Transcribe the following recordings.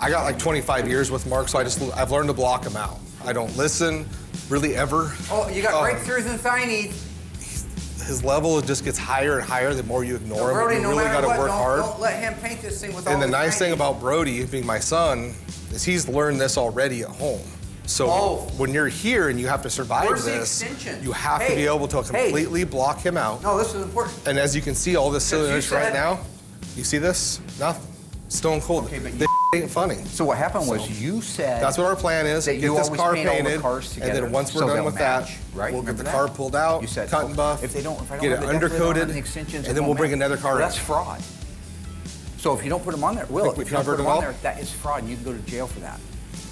I got like 25 years with Mark, so I've learned to block him out. I don't listen, really ever. Oh, you got breakthroughs and signies. His level just gets higher and higher the more you ignore him. Brody, You no really matter got to what, work hard. don't let him paint this thing with all And the the nice thing signies. about Brody, being my son, is he's learned this already at home. So when you're here and you have to survive this, you have to be able to completely block him out. No, this is important. And as you can see, all this silliness right now, you see this? Nothing. Stone cold. Okay, but this ain't funny. So what happened was you said that's what our plan is. that Get this car paint all the painted, cars together, and then once we're so done they'll with match, that, right? we'll get Remember the that? car pulled out, You said, cut and buff, if I don't get it have the deck lid on undercoated, and the extensions, and then we'll bring another car in. That's fraud. So if you don't put them on there, Will, if you don't covered put them them on all? there, that is fraud, and you can go to jail for that.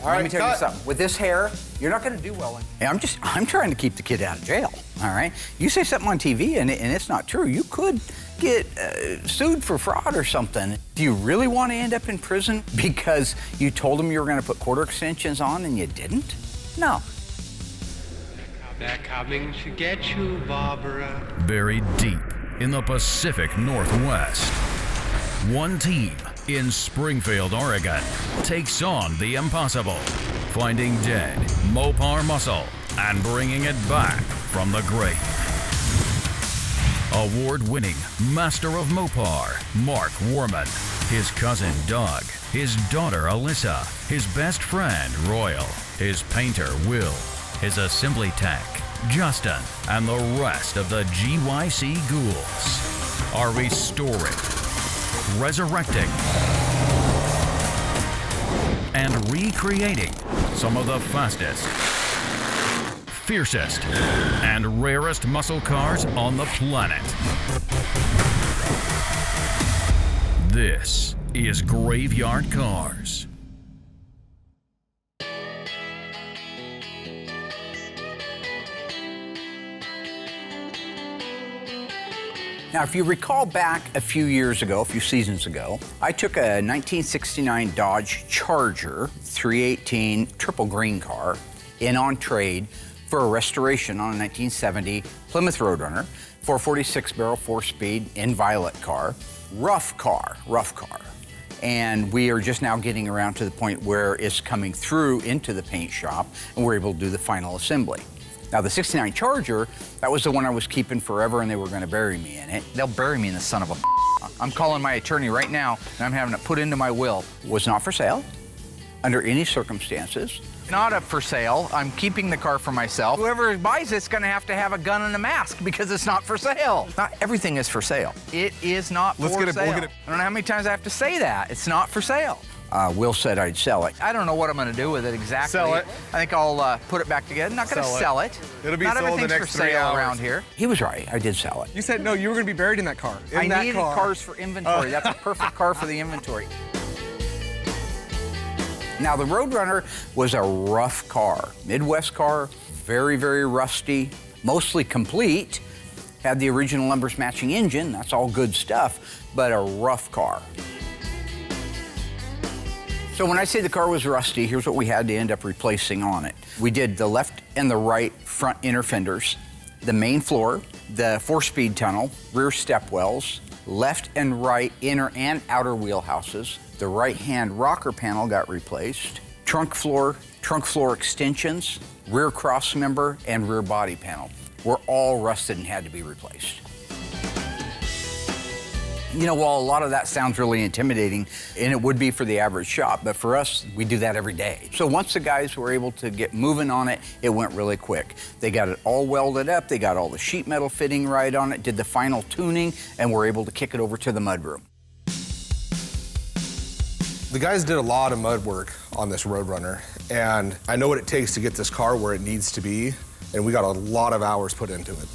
All right, Let me tell you cut. something. With this hair, you're not going to do well. Hey, I'm trying to keep the kid out of jail. All right. You say something on TV and it's not true, you could get sued for fraud or something. Do you really want to end up in prison because you told them you were going to put quarter extensions on and you didn't? No. They're coming to get you, Barbara. Buried deep in the Pacific Northwest, one team in Springfield, Oregon, takes on the impossible, finding dead Mopar muscle and bringing it back from the grave. Award-winning Master of Mopar, Mark Warman, his cousin Doug, his daughter Alyssa, his best friend Royal, his painter Will, his assembly tech Justin, and the rest of the GYC Ghouls are restoring, resurrecting, and recreating some of the fastest, fiercest, and rarest muscle cars on the planet. This is Graveyard Cars. Now, if you recall back a few years ago, a few seasons ago, I took a 1969 Dodge Charger 318 triple green car in on trade for a restoration on a 1970 Plymouth Roadrunner, 446 barrel, 4-speed, in violet car. Rough car. And we are just now getting around to the point where it's coming through into the paint shop and we're able to do the final assembly. Now, the 69 Charger, that was the one I was keeping forever and they were gonna bury me in it. They'll bury me in the son of a I'm calling my attorney right now and I'm having it put into my will. Was not for sale, under any circumstances. Not up for sale. I'm keeping the car for myself. Whoever buys it's gonna have to have a gun and a mask because it's not for sale. Not everything is for sale. It is not for sale. We'll get it. I don't know how many times I have to say that. It's not for sale. Will said I'd sell it. I don't know what I'm gonna do with it exactly. Sell it. I think I'll put it back together. Not gonna sell it. It'll be not sold in the everything's next for 3 sale hours. around here. He was right. I did sell it. You said, no, you were going to be buried in that car. I needed cars for inventory. That's a perfect car for the inventory. Now, the Roadrunner was a rough car. Midwest car, very, very rusty, mostly complete. Had the original numbers matching engine. That's all good stuff, but a rough car. So when I say the car was rusty, here's what we had to end up replacing on it. We did the left and the right front inner fenders, the main floor, the 4-speed tunnel, rear step wells, left and right inner and outer wheelhouses. The right-hand rocker panel got replaced. Trunk floor extensions, rear cross member, and rear body panel were all rusted and had to be replaced. You know, while a lot of that sounds really intimidating, and it would be for the average shop, but for us, we do that every day. So once the guys were able to get moving on it, it went really quick. They got it all welded up, they got all the sheet metal fitting right on it, did the final tuning, and were able to kick it over to the mudroom. The guys did a lot of mud work on this Roadrunner, and I know what it takes to get this car where it needs to be, and we got a lot of hours put into it.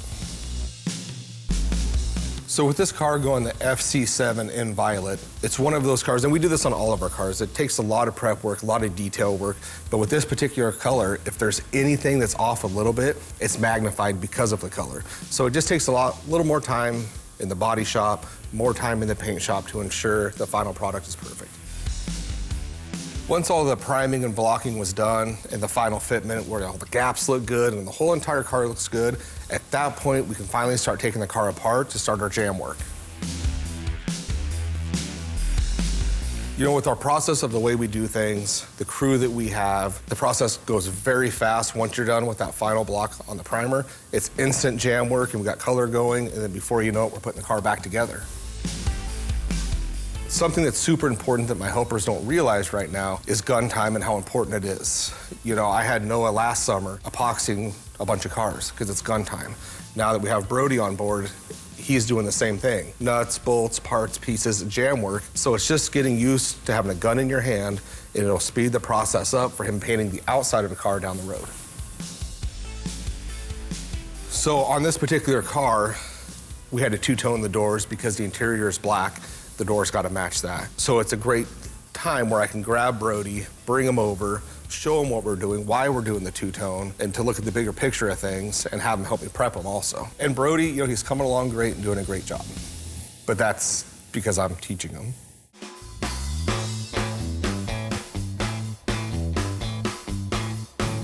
So with this car going the FC7 in violet, it's one of those cars, and we do this on all of our cars, it takes a lot of prep work, a lot of detail work, but with this particular color, if there's anything that's off a little bit, it's magnified because of the color. So it just takes a little more time in the body shop, more time in the paint shop to ensure the final product is perfect. Once all the priming and blocking was done and the final fitment where all the gaps look good and the whole entire car looks good, at that point we can finally start taking the car apart to start our jam work. You know, with our process of the way we do things, the crew that we have, the process goes very fast. Once you're done with that final block on the primer, it's instant jam work, and we got color going, and then before you know it, we're putting the car back together. Something that's super important that my helpers don't realize right now is gun time and how important it is. You know, I had Noah last summer epoxying a bunch of cars because it's gun time. Now that we have Brody on board, he's doing the same thing. Nuts, bolts, parts, pieces, jam work. So it's just getting used to having a gun in your hand, and it'll speed the process up for him painting the outside of the car down the road. So on this particular car, we had to two-tone the doors because the interior is black. The doors got to match that. So it's a great time where I can grab Brody, bring him over, show him what we're doing, why we're doing the two-tone, and to look at the bigger picture of things and have him help me prep them also. And Brody, you know, he's coming along great and doing a great job. But that's because I'm teaching him.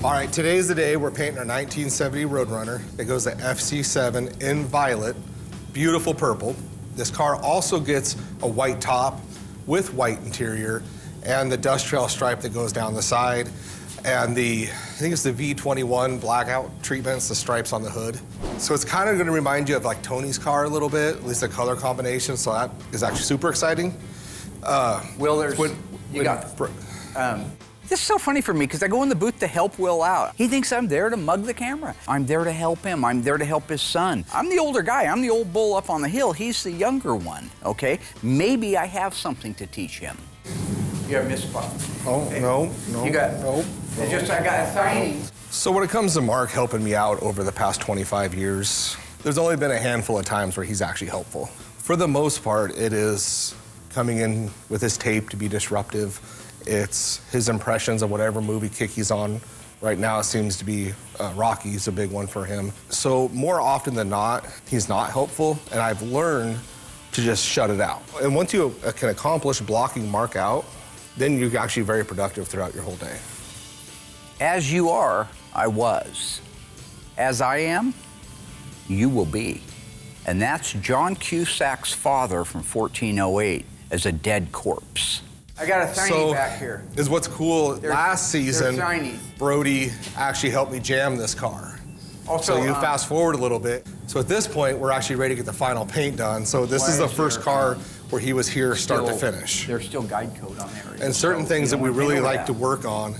All right, today's the day we're painting our 1970 Roadrunner. It goes to FC7 in violet, beautiful purple. This car also gets a white top with white interior and the dust trail stripe that goes down the side, and I think it's the V21 blackout treatments, the stripes on the hood. So it's kind of going to remind you of like Tony's car a little bit, at least the color combination, so that is actually super exciting. Will, this is so funny for me because I go in the booth to help Will out. He thinks I'm there to mug the camera. I'm there to help him. I'm there to help his son. I'm the older guy. I'm the old bull up on the hill. He's the younger one, okay? Maybe I have something to teach him. You have missed spot. Oh, okay. No. You got, no. It's just I got a signing. So when it comes to Mark helping me out over the past 25 years, there's only been a handful of times where he's actually helpful. For the most part, it is coming in with his tape to be disruptive. It's his impressions of whatever movie kick he's on. Right now it seems to be Rocky's a big one for him. So more often than not, he's not helpful, and I've learned to just shut it out. And once you can accomplish blocking Mark out, then you're actually very productive throughout your whole day. As you are, I was. As I am, you will be. And that's John Cusack's father from 1408 as a dead corpse. I got a signing back here. Is what's cool, last season, Brody actually helped me jam this car. Also, so you fast forward a little bit. So at this point, we're actually ready to get the final paint done. So this is the first car where he was here start to finish. There's still guide code on there. And certain things that we really like to work on.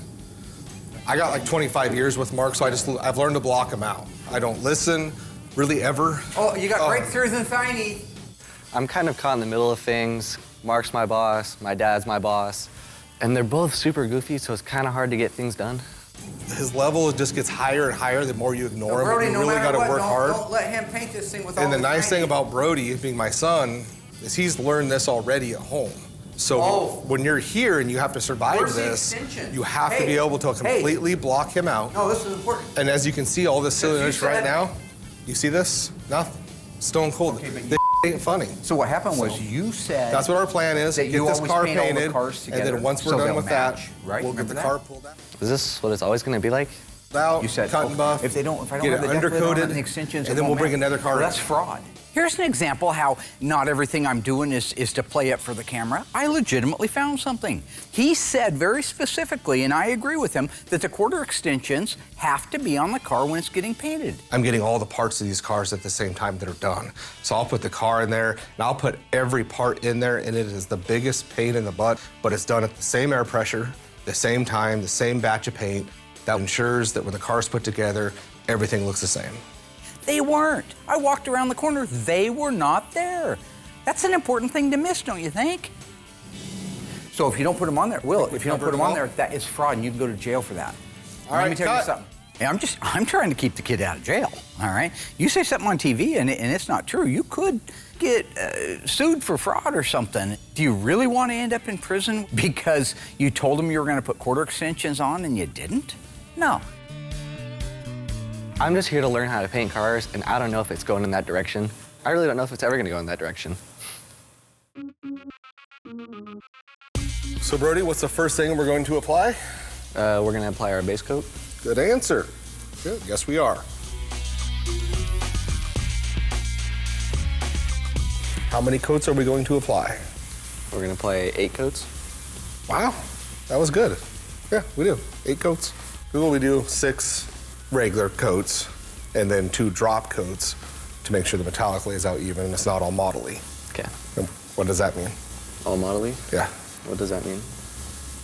I got like 25 years with Mark, so I've learned to block him out. I don't listen, really ever. Oh, you got breakthroughs and signing. I'm kind of caught in the middle of things. Mark's my boss, my dad's my boss, and they're both super goofy, so it's kind of hard to get things done. His level just gets higher and higher the more you ignore him. Brody, You really got to work hard. Don't let him paint this thing with all And the nice thing about Brody, being my son, is he's learned this already at home. So when you're here and you have to survive this, you have to be able to completely block him out. No, this is important. And as you can see, all this silliness right now, you see this? Nothing. Stone cold. This ain't funny. So what happened was you said that's what our plan is. That get this car painted, and then once we're done with that, we'll get the car pulled out. Is this what it's always going to be like? Out, you said cut and buff. If I don't get have it the undercoated, and extensions, and then we'll bring another car. Well, that's fraud. Here's an example how not everything I'm doing is to play up for the camera. I legitimately found something. He said very specifically, and I agree with him, that the quarter extensions have to be on the car when it's getting painted. I'm getting all the parts of these cars at the same time that are done. So I'll put the car in there, and I'll put every part in there, and it is the biggest pain in the butt, but it's done at the same air pressure, the same time, the same batch of paint. That ensures that when the car's put together, everything looks the same. They weren't. I walked around the corner. They were not there. That's an important thing to miss, don't you think? So if you don't put them on there, if you don't put them on there, that is fraud, and you can go to jail for that. All right, let me tell you something. I'm trying to keep the kid out of jail, all right? You say something on TV and it's not true, you could get sued for fraud or something. Do you really want to end up in prison because you told them you were going to put quarter extensions on and you didn't? No. I'm just here to learn how to paint cars, and I don't know if it's going in that direction. I really don't know if it's ever going to go in that direction. So Brody, what's the first thing we're going to apply? We're going to apply our base coat. Good answer. Good, yes we are. How many coats are we going to apply? We're going to apply 8 coats. Wow, that was good. Yeah, we do. 8 coats. Google, we do 6 regular coats and then 2 drop coats to make sure the metallic lays out even and it's not all modelly. Okay. And what does that mean? All modelly? Yeah. What does that mean?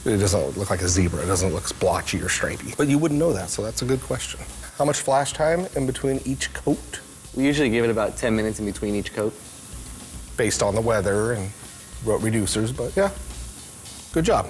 It doesn't look like a zebra. It doesn't look splotchy or stripy. But you wouldn't know that, so that's a good question. How much flash time in between each coat? We usually give it about 10 minutes in between each coat. Based on the weather and what reducers, but yeah, good job.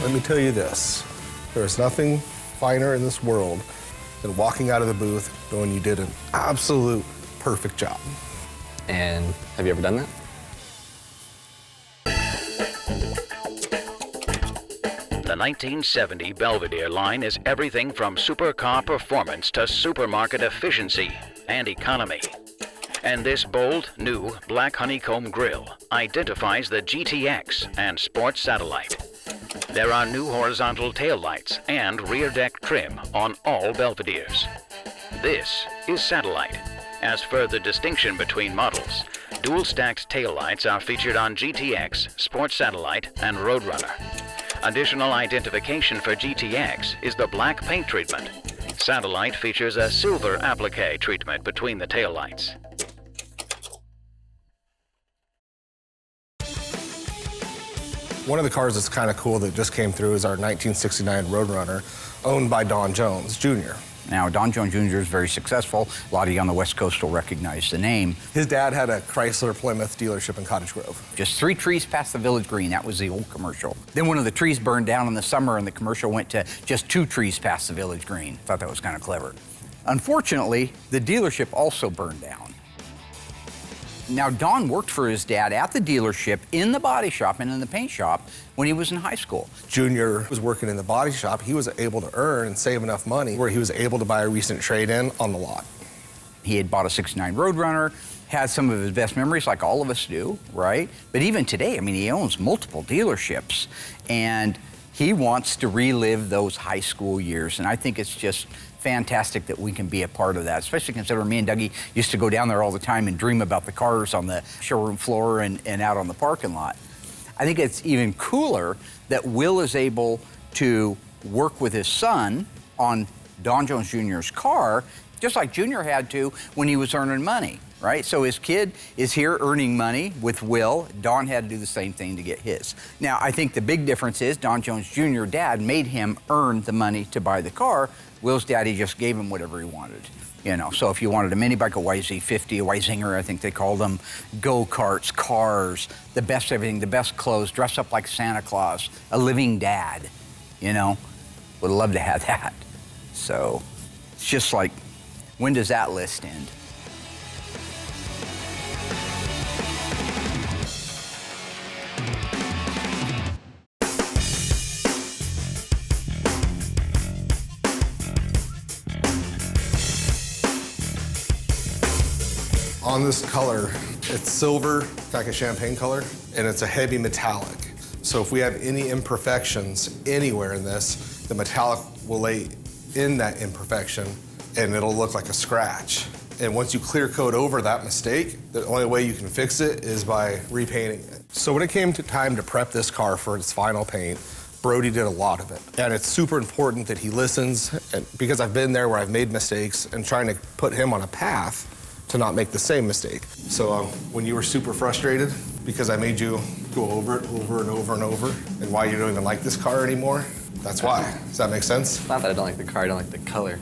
Let me tell you this, there's nothing finer in this world than walking out of the booth knowing you did an absolute perfect job. And have you ever done that? The 1970 Belvedere line is everything from supercar performance to supermarket efficiency and economy. And this bold, new black honeycomb grille identifies the GTX and Sports Satellite. There are new horizontal taillights and rear deck trim on all Belvederes. This is Satellite. As for the distinction between models, dual-stacked taillights are featured on GTX, Sports Satellite, and Roadrunner. Additional identification for GTX is the black paint treatment. Satellite features a silver applique treatment between the taillights. One of the cars that's kind of cool that just came through is our 1969 Roadrunner, owned by Don Jones Jr. Now, Don Jones Jr. is very successful. A lot of you on the West Coast will recognize the name. His dad had a Chrysler Plymouth dealership in Cottage Grove. Just 3 trees past the Village Green. That was the old commercial. Then one of the trees burned down in the summer, and the commercial went to just 2 trees past the Village Green. Thought that was kind of clever. Unfortunately, the dealership also burned down. Now, Don worked for his dad at the dealership, in the body shop, and in the paint shop when he was in high school. Junior was working in the body shop. He was able to earn and save enough money where he was able to buy a recent trade-in on the lot. He had bought a 69 Roadrunner, had some of his best memories, like all of us do, right? But even today, I mean, he owns multiple dealerships, and he wants to relive those high school years, and I think it's just fantastic that we can be a part of that, especially considering me and Dougie used to go down there all the time and dream about the cars on the showroom floor and out on the parking lot. I think it's even cooler that Will is able to work with his son on Don Jones Jr.'s car, just like Junior had to when he was earning money, right? So his kid is here earning money with Will. Don had to do the same thing to get his. Now, I think the big difference is Don Jones Jr. dad made him earn the money to buy the car. Will's daddy just gave him whatever he wanted, you know. So if you wanted a mini bike, a YZ50, a Yzinger, I think they called them, go-karts, cars, the best everything, the best clothes, dress up like Santa Claus, a living dad, you know, would love to have that. So it's just like, when does that list end? On this color, it's silver, like a champagne color, and it's a heavy metallic. So if we have any imperfections anywhere in this, the metallic will lay in that imperfection and it'll look like a scratch. And once you clear coat over that mistake, the only way you can fix it is by repainting it. So when it came to time to prep this car for its final paint, Brody did a lot of it. And it's super important that he listens, and because I've been there where I've made mistakes and trying to put him on a path to not make the same mistake. So when you were super frustrated because I made you go over it over and over and over, and why you don't even like this car anymore, that's why. Does that make sense? Not that I don't like the car, I don't like the color.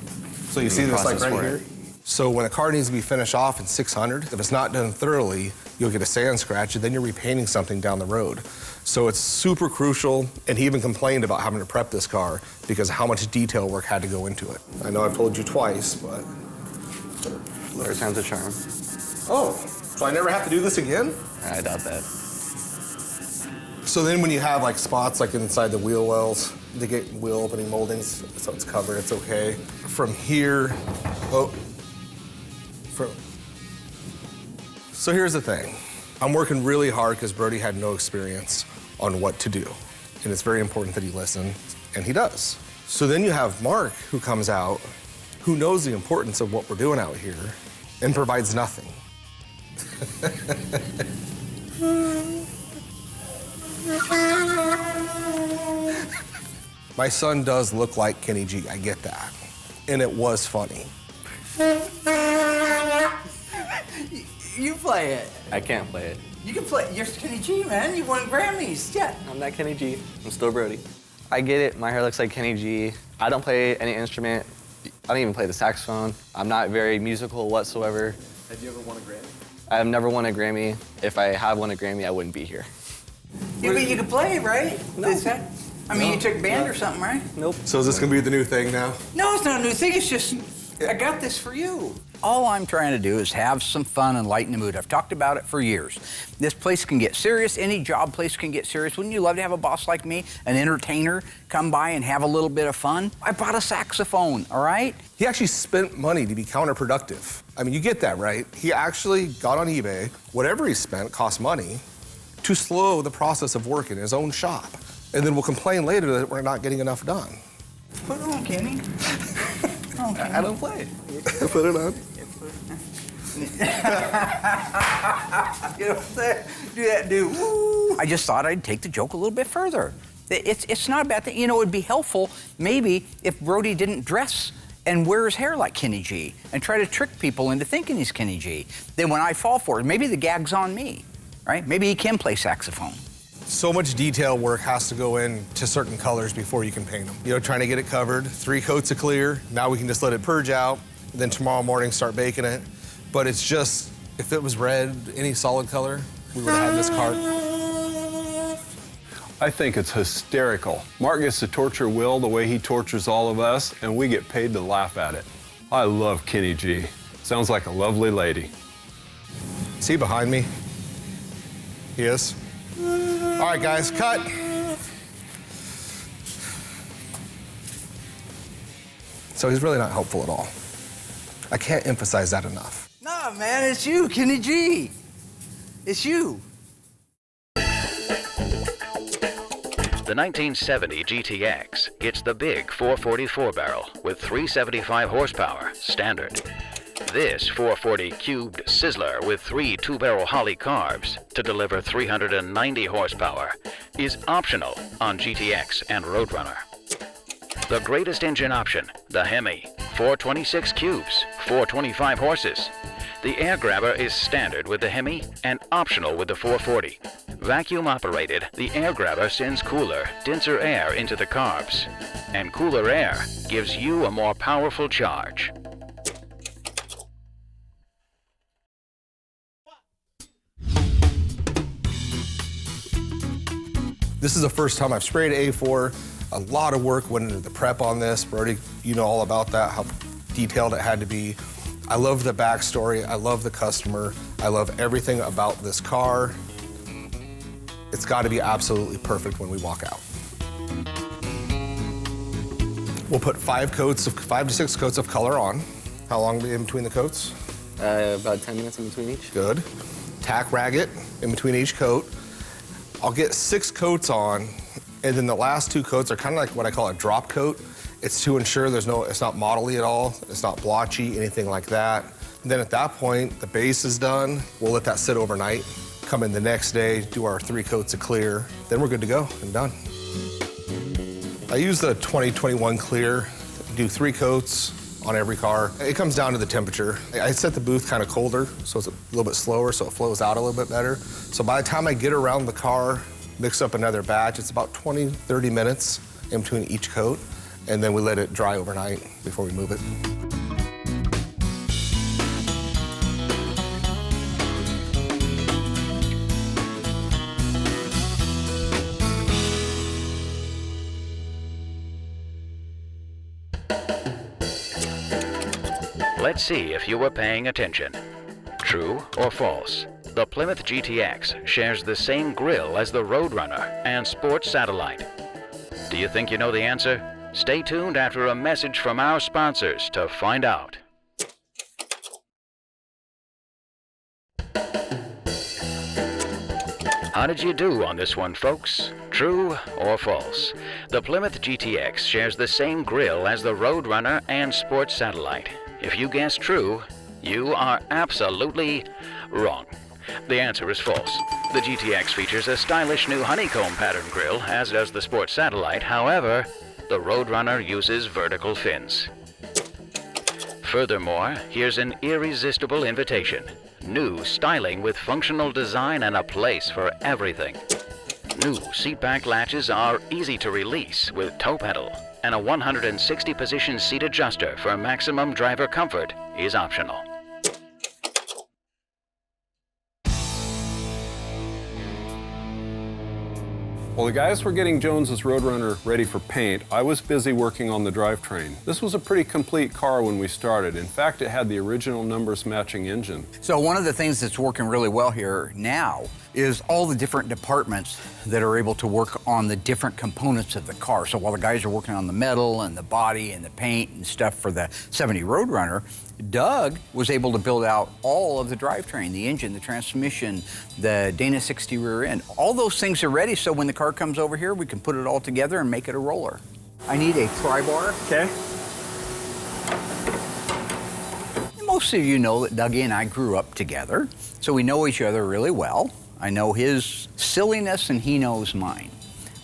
So you see this like right here? It. So when a car needs to be finished off in 600, if it's not done thoroughly, you'll get a sand scratch, and then you're repainting something down the road. So it's super crucial, and he even complained about having to prep this car because of how much detail work had to go into it. I know I've told you twice, but... Third time's a charm. Oh, so I never have to do this again? I doubt that. So then when you have like spots like inside the wheel wells, they get wheel opening moldings, so it's covered, it's okay. From here, so here's the thing. I'm working really hard because Brody had no experience on what to do. And it's very important that he listen, and he does. So then you have Mark, who comes out, who knows the importance of what we're doing out here, and provides nothing. My son does look like Kenny G, I get that. And it was funny. You play it. I can't play it. You can play. You're Kenny G, man. You won Grammys. Yeah. I'm not Kenny G. I'm still Brody. I get it. My hair looks like Kenny G. I don't play any instrument. I don't even play the saxophone. I'm not very musical whatsoever. Have you ever won a Grammy? I've never won a Grammy. If I have won a Grammy, I wouldn't be here. Yeah, but you can play, right? No. You took band or something, right? Nope. So is this gonna be the new thing now? No, it's not a new thing. It's just, I got this for you. All I'm trying to do is have some fun and lighten the mood. I've talked about it for years. This place can get serious. Any job place can get serious. Wouldn't you love to have a boss like me, an entertainer, come by and have a little bit of fun? I bought a saxophone, all right? He actually spent money to be counterproductive. I mean, you get that, right? He actually got on eBay. Whatever he spent cost money to slow the process of work in his own shop. And then we'll complain later that we're not getting enough done. Put it on, Kenny. I don't play. Put it on. You know what I'm saying? Do that, dude. Woo. I just thought I'd take the joke a little bit further. It's not a bad thing. You know, it'd be helpful maybe if Brody didn't dress and wear his hair like Kenny G and try to trick people into thinking he's Kenny G. Then when I fall for it, maybe the gag's on me, right? Maybe he can play saxophone. So much detail work has to go into certain colors before you can paint them. You know, trying to get it covered, 3 coats of clear. Now we can just let it purge out. Then tomorrow morning start baking it. But it's just, if it was red, any solid color, we would have had this car. I think it's hysterical. Mark gets to torture Will the way he tortures all of us, and we get paid to laugh at it. I love Kenny G. Sounds like a lovely lady. See behind me? He is. All right, guys, cut. So he's really not helpful at all. I can't emphasize that enough. Nah, man, it's you, Kenny G. It's you. The 1970 GTX gets the big 444 barrel with 375 horsepower standard. This 440 cubed Sizzler with 3 2-barrel Holley carbs to deliver 390 horsepower is optional on GTX and Roadrunner. The greatest engine option, the Hemi, 426 cubes, 425 horses. The air grabber is standard with the Hemi and optional with the 440. Vacuum operated, the air grabber sends cooler, denser air into the carbs, and cooler air gives you a more powerful charge. This is the first time I've sprayed A4. A lot of work went into the prep on this. Brody, you know all about that, how detailed it had to be. I love the backstory. I love the customer. I love everything about this car. It's got to be absolutely perfect when we walk out. We'll put 5 to 6 coats of color on. How long in between the coats? About 10 minutes in between each. Good. Tack rag it in between each coat. I'll get 6 coats on, and then the last 2 coats are kind of like what I call a drop coat. It's to ensure it's not modelly at all, it's not blotchy, anything like that. And then at that point, the base is done. We'll let that sit overnight. Come in the next day, do our 3 coats of clear. Then we're good to go and done. I use the 2021 clear, do 3 coats on every car. It comes down to the temperature. I set the booth kind of colder, so it's a little bit slower, so it flows out a little bit better. So by the time I get around the car, mix up another batch, it's about 20, 30 minutes in between each coat, and then we let it dry overnight before we move it. Let's see if you were paying attention. True or false? The Plymouth GTX shares the same grille as the Roadrunner and Sports Satellite. Do you think you know the answer? Stay tuned after a message from our sponsors to find out. How did you do on this one, folks? True or false? The Plymouth GTX shares the same grille as the Roadrunner and Sports Satellite. If you guessed true, you are absolutely wrong. The answer is false. The GTX features a stylish new honeycomb pattern grille, as does the Sports Satellite. However, the Roadrunner uses vertical fins. Furthermore, here's an irresistible invitation. New styling with functional design and a place for everything. New seat back latches are easy to release with toe pedal, and a 160-position seat adjuster for maximum driver comfort is optional. While the guys were getting Jones's Roadrunner ready for paint, I was busy working on the drivetrain. This was a pretty complete car when we started. In fact, it had the original numbers matching engine. So one of the things that's working really well here now is all the different departments that are able to work on the different components of the car. So while the guys are working on the metal and the body and the paint and stuff for the 70 Roadrunner, Doug was able to build out all of the drivetrain, the engine, the transmission, the Dana 60 rear end. All those things are ready, so when the car comes over here, we can put it all together and make it a roller. I need a pry bar. Okay. Most of you know that Dougie and I grew up together, so we know each other really well. I know his silliness and he knows mine.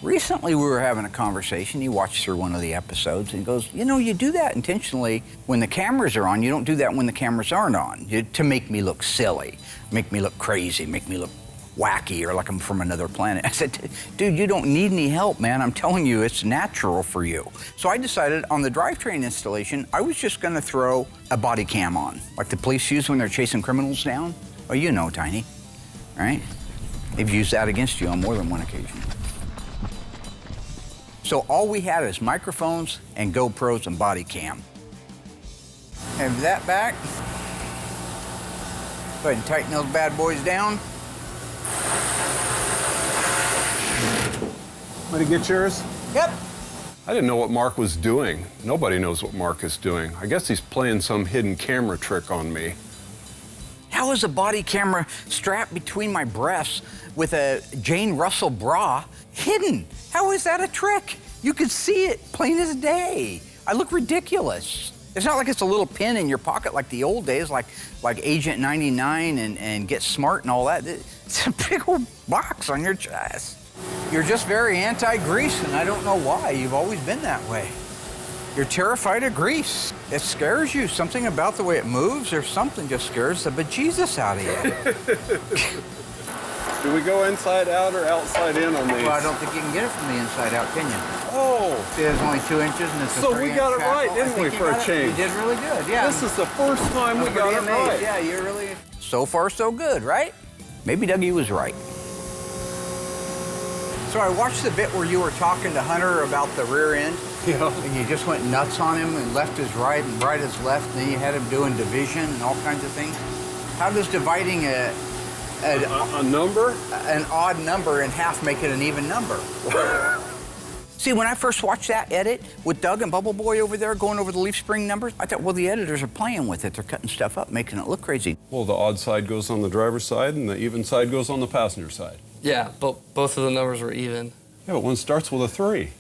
Recently, we were having a conversation. He watched through one of the episodes and he goes, you know, you do that intentionally when the cameras are on. You don't do that when the cameras aren't on, to make me look silly, make me look crazy, make me look wacky or like I'm from another planet. I said, dude, you don't need any help, man. I'm telling you, it's natural for you. So I decided on the drivetrain installation, I was just gonna throw a body cam on, like the police use when they're chasing criminals down. Oh, you know, Tiny, right? They've used that against you on more than one occasion. So all we had is microphones and GoPros and body cam. Have that back. Go ahead and tighten those bad boys down. Want to get yours? Yep. I didn't know what Mark was doing. Nobody knows what Mark is doing. I guess he's playing some hidden camera trick on me. How is a body camera strapped between my breasts with a Jane Russell bra hidden? How is that a trick? You could see it plain as day. I look ridiculous. It's not like it's a little pin in your pocket like the old days, like Agent 99 and Get Smart and all that. It's a big old box on your chest. You're just very anti-grease, and I don't know why. You've always been that way. You're terrified of grease. It scares you. Something about the way it moves or something just scares the bejesus out of you. Do we go inside out or outside in on these? Well, I don't think you can get it from the inside out, can you? Oh! See, there's only 2 inches and it's a So we got it right, tackle. didn't we, for a change? You did really good, yeah. This is the first time we I'm got pretty it amazed. right. Yeah, you're really... So far, so good, right? Maybe Dougie was right. So I watched the bit where you were talking to Hunter about the rear end. Yeah. And you just went nuts on him and left is right and right is left, and then you had him doing division and all kinds of things. How does dividing A number? an odd number in half make it an even number? See, when I first watched that edit with Doug and Bubble Boy over there going over the leaf spring numbers, I thought, well, the editors are playing with it. They're cutting stuff up, making it look crazy. Well, the odd side goes on the driver's side and the even side goes on the passenger side. Yeah, but both of the numbers were even. Yeah, but one starts with a 3.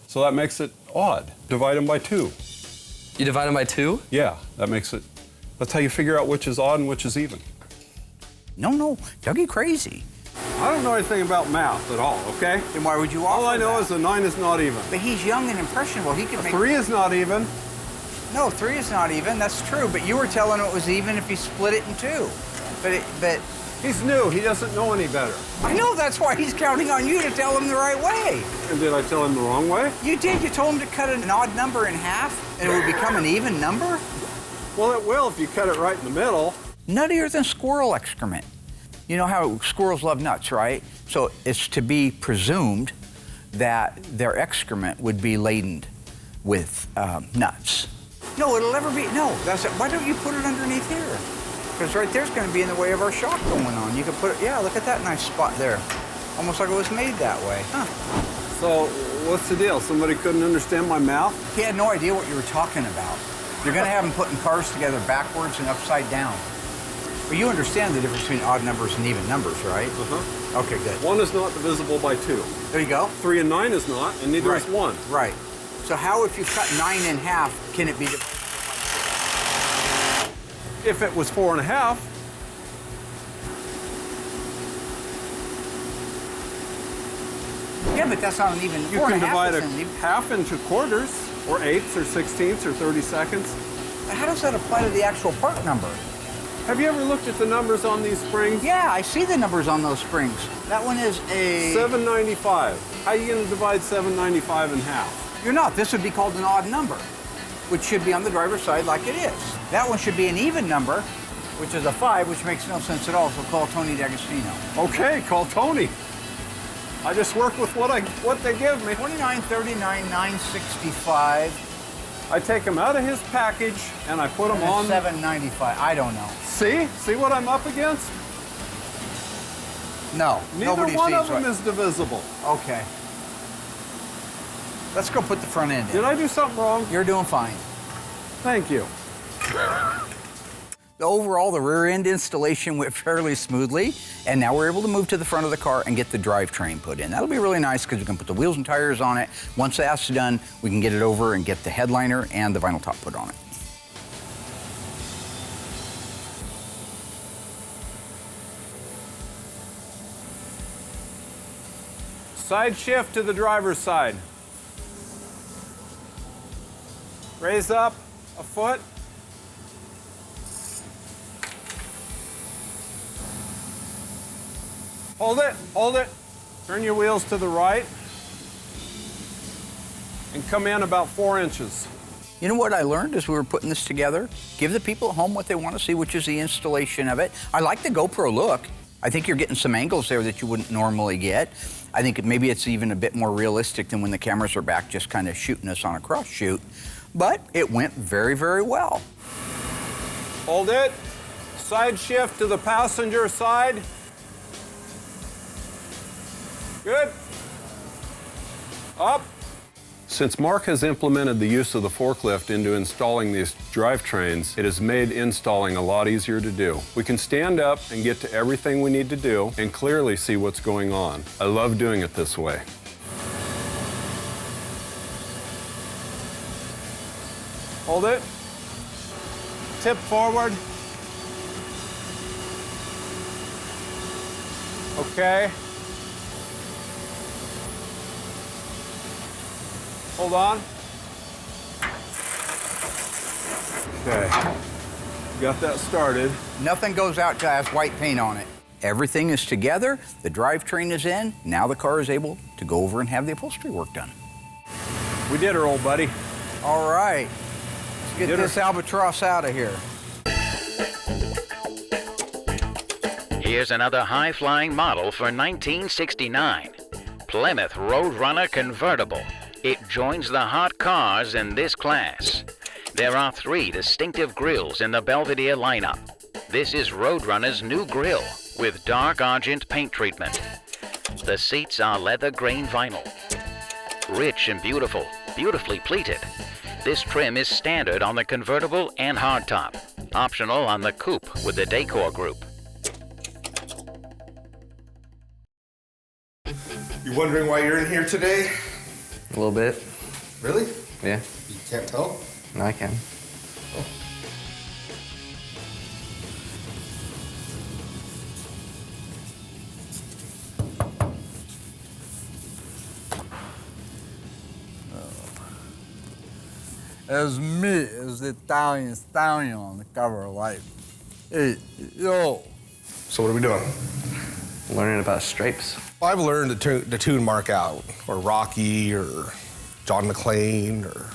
So that makes it odd. Divide them by 2. You divide them by 2? Yeah, that makes it, that's how you figure out which is odd and which is even. No, Dougie crazy. I don't know anything about math at all, okay? Then why would you offer All I know that? is a 9 is not even. But he's young and impressionable. He could make... 3 is not even. No, 3 is not even. That's true. But you were telling him it was even if he split it in 2. But He's new, he doesn't know any better. I know that's why he's counting on you to tell him the right way. And did I tell him the wrong way? You did. You told him to cut an odd number in half, and it would become an even number. Well, it will if you cut it right in the middle. Nuttier than squirrel excrement. You know how squirrels love nuts, right? So it's to be presumed that their excrement would be laden with nuts. No, it'll never be. No, that's it. Why don't you put it underneath here? Because right there's going to be in the way of our shock going on. You can put it, yeah, look at that nice spot there. Almost like it was made that way. Huh. So, what's the deal? Somebody couldn't understand my mouth? He had no idea what you were talking about. You're going to have them putting cars together backwards and upside down. But you understand the difference between odd numbers and even numbers, right? Uh-huh. Okay, good. 1 is not divisible by 2. There you go. 3 and 9 is not, and neither is 1. Right. So how, if you cut 9 in half, can it be divisible by 2? If it was 4 and a half, Yeah, but that's not an even. you 4 can and a half divide a isn't even. half into quarters, or eighths, or 16ths, or 30-seconds. How does that apply to the actual part number? Have you ever looked at the numbers on these springs? Yeah, I see the numbers on those springs. That one is a... 795. How are you going to divide 795 in half? You're not. This would be called an odd number, which should be on the driver's side like it is. That one should be an even number, which is a 5, which makes no sense at all, so call Tony D'Agostino. Okay, call Tony. I just work with what they give me. 29, 39, 965. I take them out of his package and I put them on. 795. I don't know. See what I'm up against? No. Neither nobody one sees of them what- is divisible. Okay. Let's go put the front end in. Did I do something wrong? You're doing fine. Thank you. Overall, the rear end installation went fairly smoothly, and now we're able to move to the front of the car and get the drivetrain put in. That'll be really nice because we can put the wheels and tires on it. Once that's done, we can get it over and get the headliner and the vinyl top put on it. Side shift to the driver's side. Raise up a foot. Hold it, hold it. Turn your wheels to the right. And come in about 4 inches. You know what I learned as we were putting this together? Give the people at home what they want to see, which is the installation of it. I like the GoPro look. I think you're getting some angles there that you wouldn't normally get. I think maybe it's even a bit more realistic than when the cameras are back just kind of shooting us on a cross shoot. But it went very, very well. Hold it. Side shift to the passenger side. Good. Up. Since Mark has implemented the use of the forklift into installing these drivetrains, it has made installing a lot easier to do. We can stand up and get to everything we need to do and clearly see what's going on. I love doing it this way. Hold it. Tip forward. Okay. Hold on. Okay. Got that started. Nothing goes out till it has white paint on it. Everything is together, the drivetrain is in, now the car is able to go over and have the upholstery work done. We did her, old buddy. All right, let's get this albatross out of here. Here's another high-flying model for 1969. Plymouth Roadrunner Convertible. It joins the hot cars in this class. There are 3 distinctive grills in the Belvedere lineup. This is Roadrunner's new grill with dark argent paint treatment. The seats are leather grain vinyl. Rich and beautiful, beautifully pleated. This trim is standard on the convertible and hardtop. Optional on the coupe with the Decor group. You wondering why you're in here today? A little bit. Really? Yeah. You can't tell? No, I can. As me as the Italian stallion on the cover of Life. Hey, yo. So what are we doing? Learning about stripes. Well, I've learned to tune Mark out, or Rocky, or John McClane, or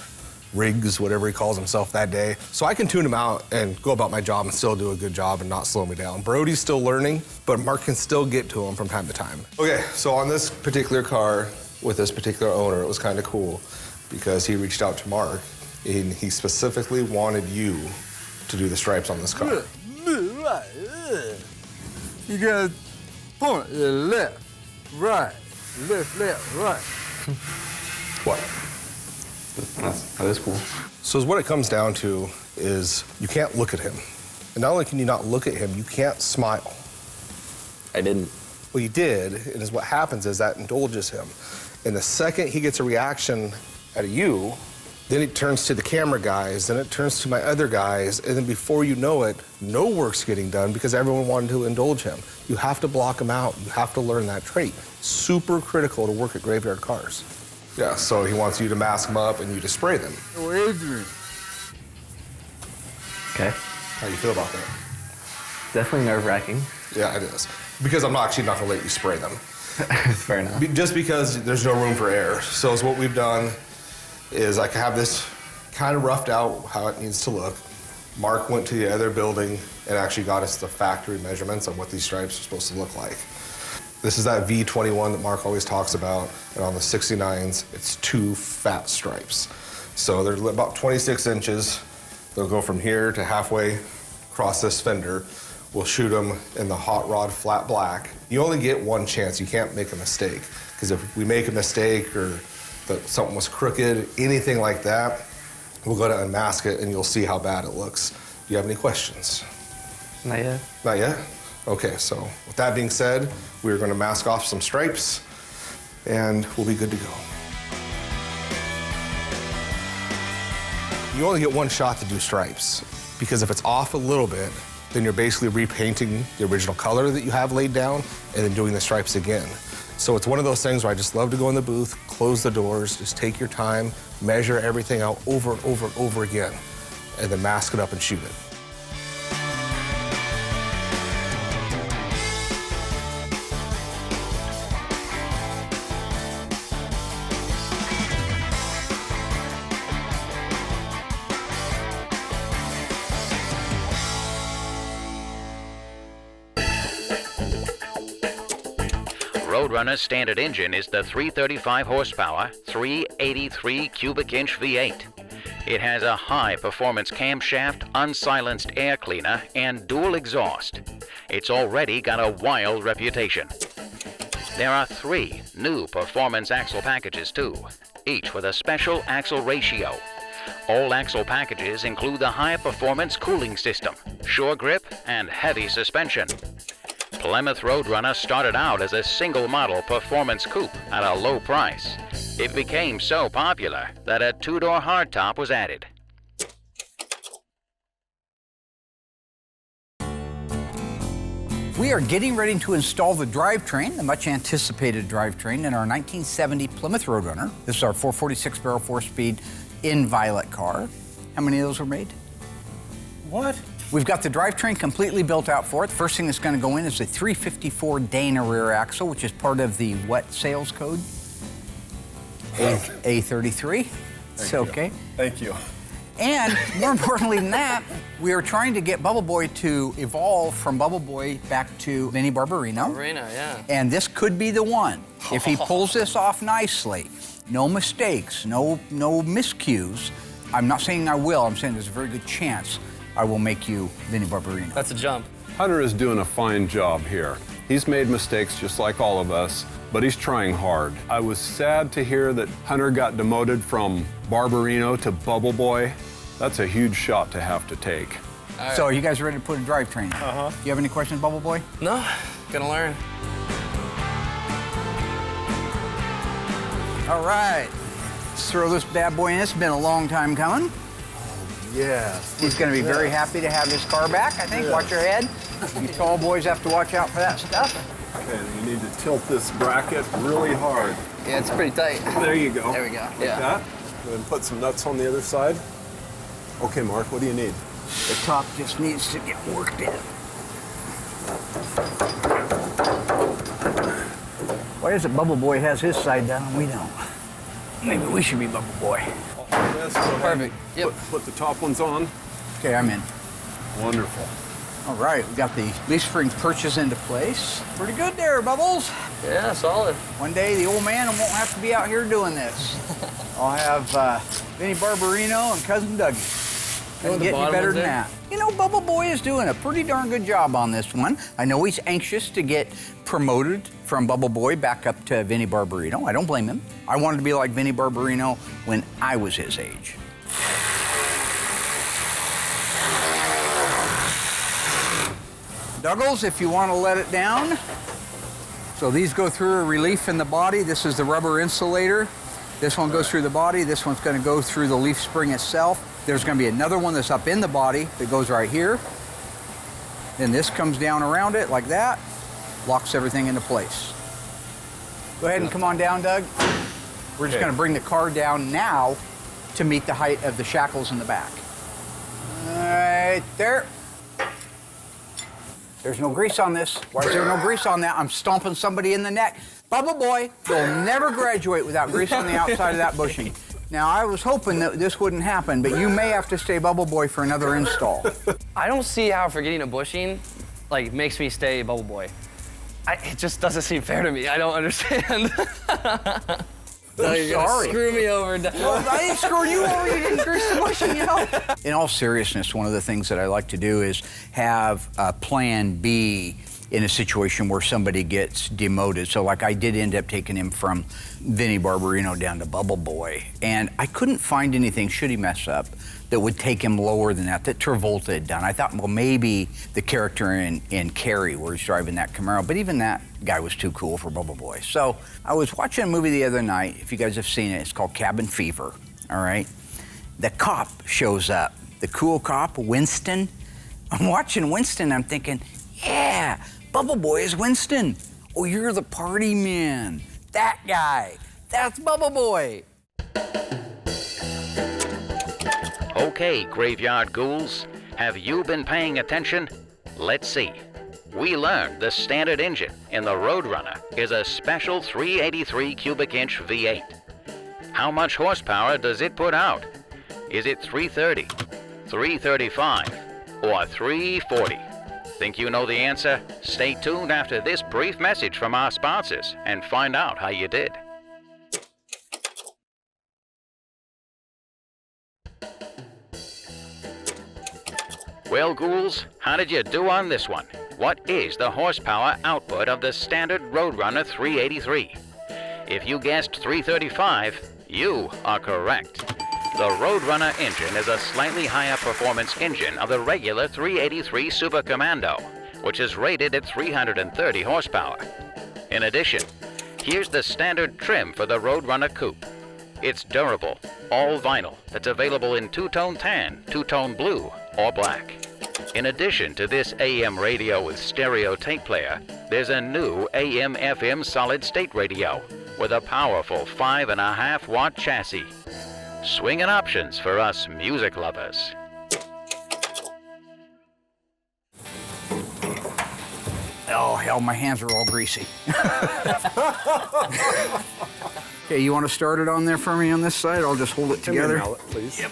Riggs, whatever he calls himself that day. So I can tune him out and go about my job and still do a good job and not slow me down. Brody's still learning, but Mark can still get to him from time to time. Okay, so on this particular car with this particular owner, it was kind of cool because he reached out to Mark and he specifically wanted you to do the stripes on this car. right. You gotta point it left, right, left, right. What? That is cool. So what it comes down to is you can't look at him. And not only can you not look at him, you can't smile. I didn't. Well, you did, and what happens is that indulges him. And the second he gets a reaction out of you, then it turns to the camera guys, then it turns to my other guys, and then before you know it, no work's getting done because everyone wanted to indulge him. You have to block him out. You have to learn that trait. Super critical to work at Graveyard Cars. Yeah, so he wants you to mask them up and you to spray them. Oh, Adrian. Okay. How do you feel about that? Definitely nerve-wracking. Yeah, it is. Because I'm actually not gonna let you spray them. Fair enough. Just because there's no room for error. So what we've done is I have this kind of roughed out how it needs to look. Mark went to the other building and actually got us the factory measurements of what these stripes are supposed to look like. This is that V21 that Mark always talks about, and on the 69s, it's 2 fat stripes. So they're about 26 inches. They'll go from here to halfway across this fender. We'll shoot them in the hot rod flat black. You only get one chance. You can't make a mistake. Because if we make a mistake or that something was crooked, anything like that, we'll go to unmask it and you'll see how bad it looks. Do you have any questions? Not yet. Not yet? Okay, so with that being said, we're gonna mask off some stripes and we'll be good to go. You only get one shot to do stripes because if it's off a little bit, then you're basically repainting the original color that you have laid down and then doing the stripes again. So it's one of those things where I just love to go in the booth, close the doors, just take your time, measure everything out over and over and over again, and then mask it up and shoot it. Roadrunner's standard engine is the 335 horsepower, 383 cubic inch V8. It has a high-performance camshaft, unsilenced air cleaner, and dual exhaust. It's already got a wild reputation. There are 3 new performance axle packages too, each with a special axle ratio. All axle packages include the high-performance cooling system, sure grip, and heavy suspension. Plymouth Roadrunner started out as a single-model performance coupe at a low price. It became so popular that a 2-door hardtop was added. We are getting ready to install the drivetrain, the much-anticipated drivetrain, in our 1970 Plymouth Roadrunner. This is our 446-barrel 4-speed in violet car. How many of those were made? What? We've got the drivetrain completely built out for it. The first thing that's going to go in is the 354 Dana rear axle, which is part of the what sales code? A33. It's okay. Thank you. And more importantly than that, we are trying to get Bubble Boy to evolve from Bubble Boy back to Vinnie Barbarino. Barbarino, yeah. And this could be the one. If he pulls this off nicely, no mistakes, no miscues. I'm not saying I will, I'm saying there's a very good chance I will make you Vinnie Barbarino. That's a jump. Hunter is doing a fine job here. He's made mistakes just like all of us, but he's trying hard. I was sad to hear that Hunter got demoted from Barbarino to Bubble Boy. That's a huge shot to have to take. Right. So are you guys ready to put a drivetrain in? Uh-huh. Do you have any questions, Bubble Boy? No, gonna learn. All right, let's throw this bad boy in. It's been a long time coming. Yes. He's going to be very happy to have this car back, I think. Yeah. Watch your head. You tall boys have to watch out for that stuff. Okay, you need to tilt this bracket really hard. Yeah, it's pretty tight. There you go. There we go. Like Yeah. that. Then put some nuts on the other side. Okay, Mark, what do you need? The top just needs to get worked in. Why is it Bubble Boy has his side down and we don't? Maybe we should be Bubble Boy. Yes, go ahead. Perfect. Yep. Put the top ones on. Okay, I'm in. Wonderful. All right, we got the leaf springs purchase into place. Pretty good there, Bubbles. Yeah, solid. One day the old man won't have to be out here doing this. I'll have Vinnie Barbarino and Cousin Dougie. Couldn't get any better than that. you know, Bubble Boy is doing a pretty darn good job on this one. I know he's anxious to get promoted from Bubble Boy back up to Vinnie Barbarino. I don't blame him. I wanted to be like Vinnie Barbarino when I was his age. Douglas, if you want to let it down. So these go through a relief in the body. This is the rubber insulator. This one goes through the body. This one's going to go through the leaf spring itself. There's going to be another one that's up in the body that goes right here. Then this comes down around it like that, locks everything into place. Go ahead and come on down, Doug. We're just going to bring the car down now to meet the height of the shackles in the back. Right there. There's no grease on this. Why is there no grease on that? I'm stomping somebody in the neck. Bubble Boy, you'll never graduate without grease on the outside of that bushing. Now, I was hoping that this wouldn't happen, but you may have to stay Bubble Boy for another install. I don't see how forgetting a bushing, like, makes me stay Bubble Boy. It just doesn't seem fair to me. I don't understand. I'm sorry. Screw me over. Well, I ain't screwing you over. You didn't grease the bushing, you know? In all seriousness, one of the things that I like to do is have a plan B in a situation where somebody gets demoted. So like I did end up taking him from Vinnie Barbarino down to Bubble Boy. And I couldn't find anything, should he mess up, that would take him lower than that Travolta had done. I thought, well, maybe the character in Carrie where he's driving that Camaro, but even that guy was too cool for Bubble Boy. So I was watching a movie the other night, if you guys have seen it, it's called Cabin Fever, all right? The cop shows up, the cool cop, Winston. I'm watching Winston, I'm thinking, yeah, Bubble Boy is Winston. Oh, you're the party man. That guy. That's Bubble Boy. Okay, Graveyard Ghouls, have you been paying attention? Let's see. We learned the standard engine in the Roadrunner is a special 383 cubic inch V8. How much horsepower does it put out? Is it 330, 335, or 340? Think you know the answer? Stay tuned after this brief message from our sponsors and find out how you did. Well, Ghouls, how did you do on this one? What is the horsepower output of the standard Roadrunner 383? If you guessed 335, you are correct. The Roadrunner engine is a slightly higher performance engine of the regular 383 Super Commando, which is rated at 330 horsepower. In addition, here's the standard trim for the Roadrunner Coupe. It's durable, all vinyl, that's available in two-tone tan, two-tone blue, or black. In addition to this AM radio with stereo tape player, there's a new AM/FM solid-state radio with a powerful 5.5 watt chassis. Swinging options for us music lovers. Oh, hell, my hands are all greasy. Okay, you want to start it on there for me on this side? I'll just hold it together. Mallet, please. Yep.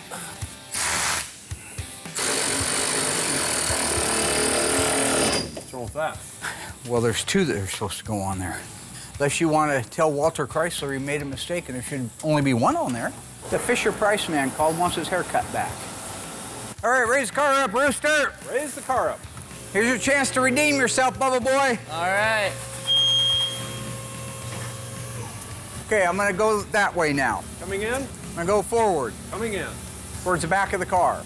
What's wrong with that? Well, there's two that are supposed to go on there. Unless you want to tell Walter Chrysler he made a mistake and there should only be one on there. The Fisher-Price man called, wants his hair cut back. All right, raise the car up, Rooster. Raise the car up. Here's your chance to redeem yourself, Bubba Boy. All right. Okay, I'm gonna go that way now. Coming in? I'm gonna go forward, Coming in. towards the back of the car.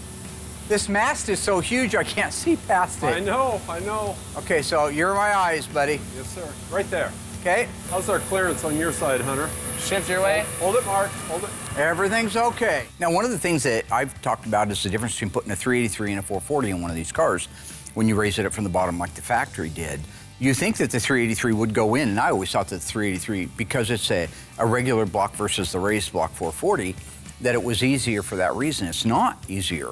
This mast is so huge I can't see past it. I know. Okay, so you're my eyes, buddy. Yes, sir. Right there. Okay, How's our clearance on your side, Hunter? Shift your way. Hold it, Mark. Hold it. everything's okay. Now, one of the things that I've talked about is the difference between putting a 383 and a 440 in one of these cars. When you raise it up from the bottom like the factory did, you think that the 383 would go in, and I always thought that the 383, because it's a regular block versus the raised block 440, that it was easier for that reason. It's not easier.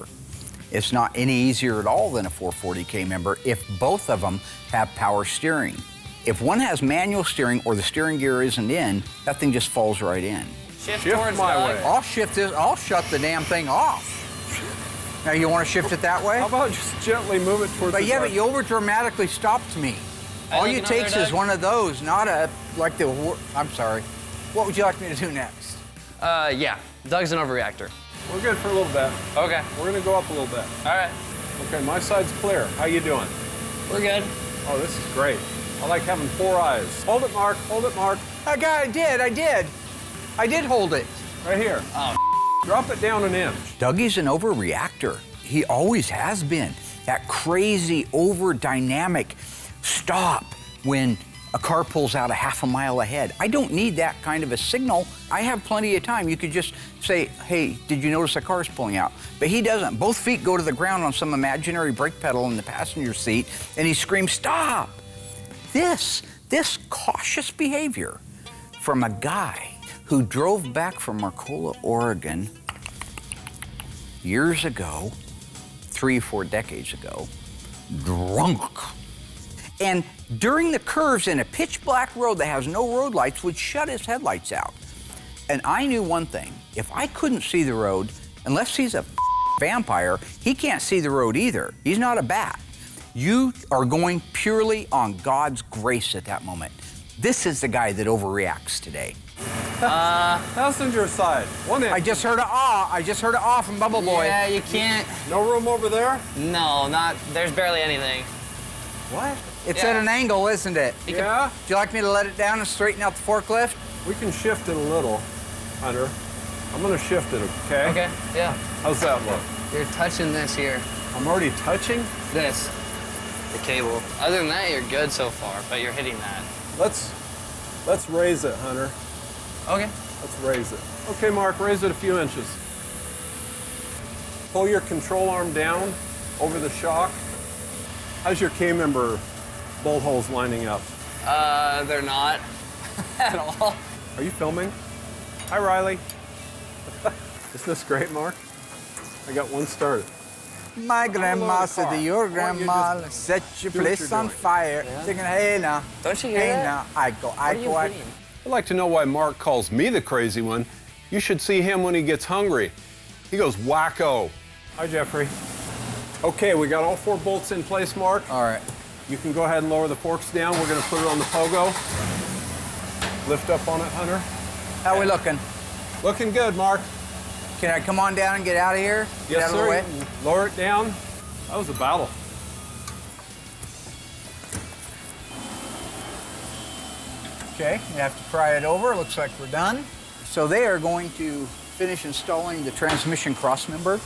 It's not any easier at all than a 440K member if both of them have power steering. If one has manual steering or the steering gear isn't in, that thing just falls right in. Shift Shift towards my Doug. way. I'll shift this, I'll shut the damn thing off. Now, you want to shift it that way? How about just gently move it towards But the yeah, dark? but you over dramatically stopped me. All looking you over takes there, is Doug? one of those, not a, like the, I'm sorry. What would you like me to do next? Yeah. Doug's an overreactor. We're good for a little bit. Okay. We're gonna go up a little bit. All right. Okay, my side's clear. How you doing? We're good. Oh, this is great. I like having 4 eyes. Hold it, Mark. Hold it, Mark. I did hold it. Right here. Oh. Drop it down an inch. Dougie's an overreactor. He always has been. That crazy, over-dynamic stop when a car pulls out a half a mile ahead. I don't need that kind of a signal. I have plenty of time. You could just say, hey, did you notice a car's pulling out? But he doesn't. Both feet go to the ground on some imaginary brake pedal in the passenger seat, and he screams, stop! This cautious behavior from a guy who drove back from Marcola, Oregon years ago, 3 or 4 decades ago, drunk. And during the curves in a pitch black road that has no road lights would shut his headlights out. And I knew one thing, if I couldn't see the road, unless he's a vampire, he can't see the road either. He's not a bat. You are going purely on God's grace at that moment. This is the guy that overreacts today. Passenger side. 1 inch. I just heard an ah from Bubble Boy. Yeah, you can't. No room over there? No, not. There's barely anything. What? It's Yeah. at an angle, isn't it? Yeah? Would you like me to let it down and straighten out the forklift? We can shift it a little, Hunter. I'm gonna shift it, okay? Okay. Yeah. How's that look? You're touching this here. I'm already touching? This. The cable. Other than that, you're good so far, but you're hitting that. Let's raise it, Hunter. Okay. Let's raise it. Okay, Mark, raise it a few inches. Pull your control arm down over the shock. How's your K-member bolt holes lining up? They're not at all. Are you filming? Hi, Riley. Isn't this great, Mark? I got one started. My grandma said that your Why don't you grandma just set your do what place you're on doing? fire. Thinking, hey now, Don't you hear hey that? now, I go. What are you hitting? I'd like to know why Mark calls me the crazy one. You should see him when he gets hungry. He goes wacko. Hi, Jeffrey. Okay, we got all 4 bolts in place, Mark. All right. You can go ahead and lower the forks down. We're gonna put it on the pogo. Lift up on it, Hunter. How we looking? Looking good, Mark. Can I come on down and get out of here? Get Yes, out of sir. the way? You can lower it down. That was a battle. Okay, you have to pry it over. Looks like we're done. So they are going to finish installing the transmission crossmember.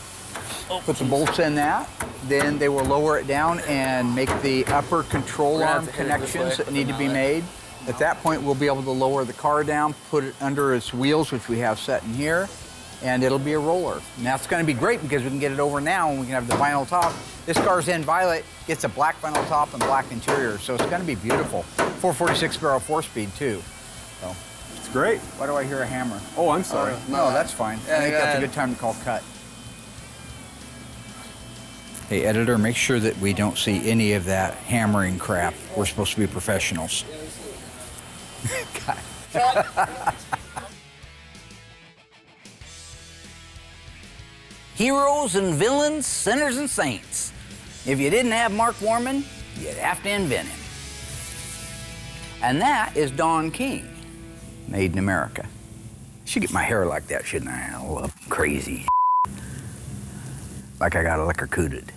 Put the bolts in that. Then they will lower it down and make the upper control gonna have arm to hit it this connections way that need to for be now, made. At that point, we'll be able to lower the car down, put it under its wheels, which we have set in here, and it'll be a roller. And that's going to be great because we can get it over now and we can have the vinyl top. This car's in violet, gets a black vinyl top and black interior, so it's going to be beautiful. 446 barrel 4-speed too. So, It's great. why do I hear a hammer? Oh, I'm sorry. No, that's fine. Yeah, I think go that's ahead. a good time to call cut. Hey, editor, make sure that we don't see any of that hammering crap. We're supposed to be professionals. Heroes and villains, sinners and saints. If you didn't have Mark Warman, you'd have to invent him. And that is Don King, made in America. I should get my hair like that, shouldn't I? All up crazy. Like I got electrocuted.